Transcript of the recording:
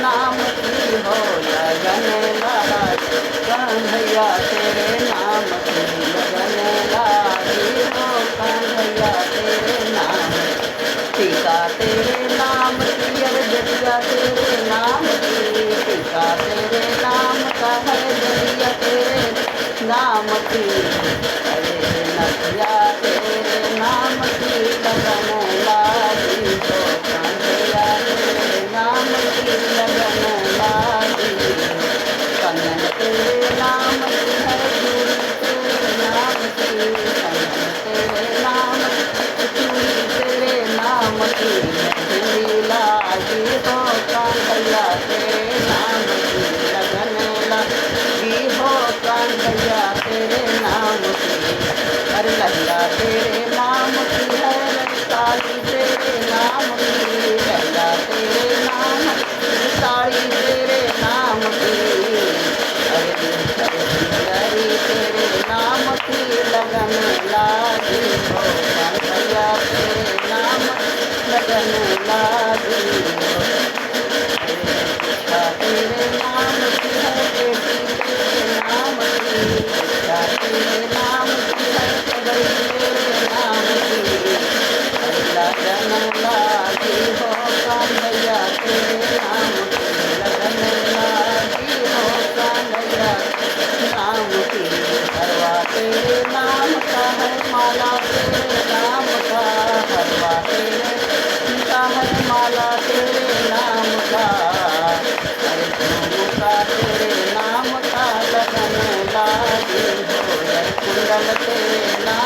नाम की हो लगन लागी, कन्हैया तेरे नाम की लगन लागी हो कन्हैया तेरे नाम। टीका तेरे नाम की अरजरिया तेरे नाम की, टीका तेरे नाम का है जरिया तेरे नाम की। अरे नदिया तेरे नाम की लगन लागी हो कन्हैया तेरे नाम की लगन लागी। कंगन तेरे नाम की है चूड़ी तेरे नाम की, कंगन तेरे नाम चूड़ी तेरे नाम की मेहंदी लागी हो कन्हैया तेरे नाम की लगन लागी हो कन्हैया तेरे नाम की। अरे लैला तेरे नाम की है साड़ी तेरे नाम की, लैला तेरे नाम साड़ी तेरे नाम की। अरे सुंदरी तेरे नाम की लगन लागी हो कन्हैया तेरे नाम लगन लागी हो। इच्छा तेरे नाम की है बेटी तेरे नाम की, इच्छा तेरे नाम की है पगड़ी तेरे नाम की। अरे लगन लागी हो कन्हैया तेरे नाम की लगन लागी हो कन्हैया नाम की। हरवा तेरे नाम का है माला तेरे नाम का, हरवा तेरे का है माला तेरे नाम का। अरे झुमका तेरे नाम का लगन लागी हो, कुंडल तेरे नाम